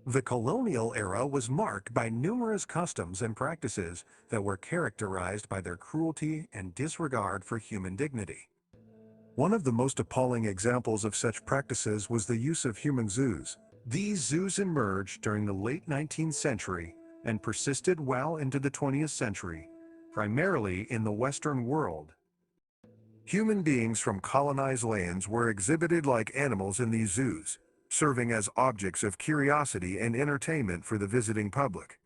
The colonial era was marked by numerous customs and practices that were characterized by their cruelty and disregard for human dignity. One of the most appalling examples of such practices was the use of human zoos. These zoos emerged during the late 19th century and persisted well into the 20th century, primarily in the Western world. Human beings from colonized lands were exhibited like animals in these zoos, serving as objects of curiosity and entertainment for the visiting public.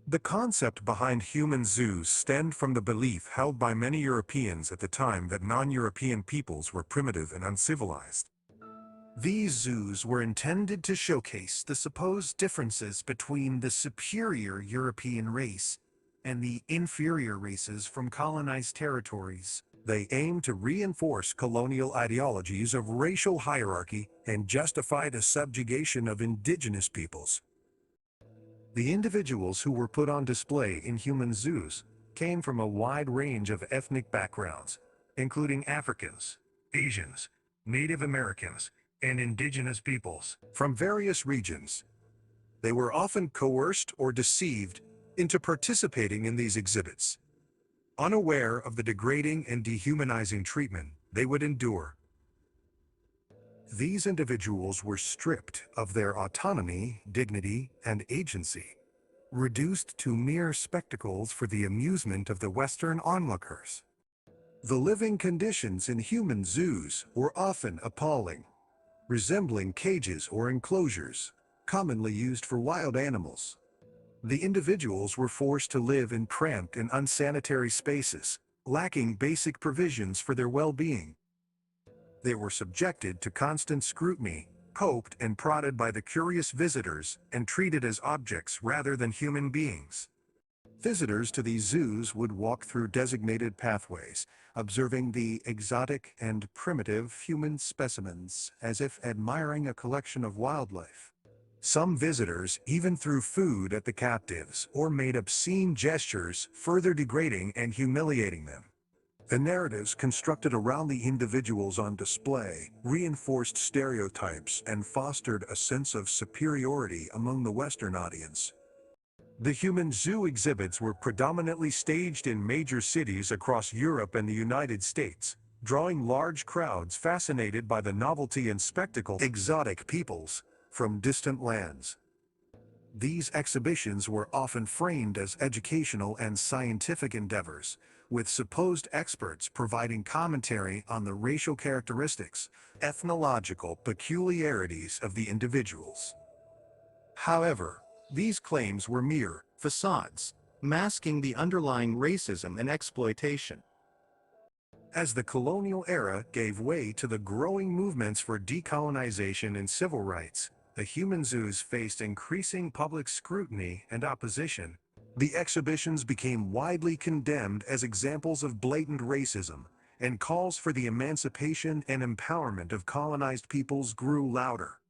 The concept behind human zoos stemmed from the belief held by many Europeans at the time that non-European peoples were primitive and uncivilized. These zoos were intended to showcase the supposed differences between the superior European race and the inferior races from colonized territories. They aimed to reinforce colonial ideologies of racial hierarchy and justify the subjugation of indigenous peoples. The individuals who were put on display in human zoos came from a wide range of ethnic backgrounds, including Africans, Asians, Native Americans, and indigenous peoples from various regions. They were often coerced or deceived into participating in these exhibits, unaware of the degrading and dehumanizing treatment they would endure. These individuals were stripped of their autonomy, dignity, and agency, reduced to mere spectacles for the amusement of the Western onlookers. The living conditions in human zoos were often appalling, resembling cages or enclosures, commonly used for wild animals. The individuals were forced to live in cramped and unsanitary spaces, lacking basic provisions for their well-being. They were subjected to constant scrutiny, poked and prodded by the curious visitors, and treated as objects rather than human beings. Visitors to these zoos would walk through designated pathways, observing the exotic and primitive human specimens as if admiring a collection of wildlife. Some visitors even threw food at the captives or made obscene gestures, further degrading and humiliating them. The narratives constructed around the individuals on display reinforced stereotypes and fostered a sense of superiority among the Western audience. The human zoo exhibits were predominantly staged in major cities across Europe and the United States, drawing large crowds fascinated by the novelty and spectacle of exotic peoples from distant lands. These exhibitions were often framed as educational and scientific endeavors, with supposed experts providing commentary on the racial characteristics, ethnological peculiarities of the individuals. However, these claims were mere facades, masking the underlying racism and exploitation. As the colonial era gave way to the growing movements for decolonization and civil rights, the human zoos faced increasing public scrutiny and opposition. The exhibitions became widely condemned as examples of blatant racism, and calls for the emancipation and empowerment of colonized peoples grew louder.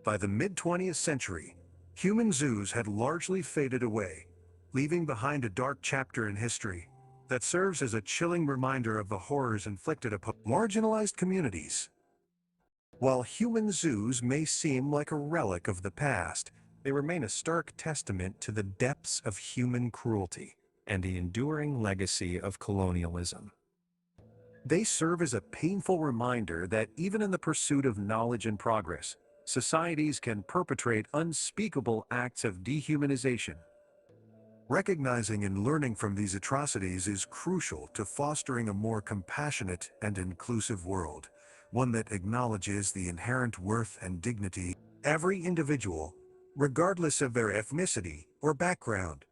By the mid-20th century, human zoos had largely faded away, leaving behind a dark chapter in history that serves as a chilling reminder of the horrors inflicted upon marginalized communities. While human zoos may seem like a relic of the past, they remain a stark testament to the depths of human cruelty and the enduring legacy of colonialism. They serve as a painful reminder that even in the pursuit of knowledge and progress, societies can perpetrate unspeakable acts of dehumanization. Recognizing and learning from these atrocities is crucial to fostering a more compassionate and inclusive world, one that acknowledges the inherent worth and dignity of every individual, regardless of their ethnicity or background.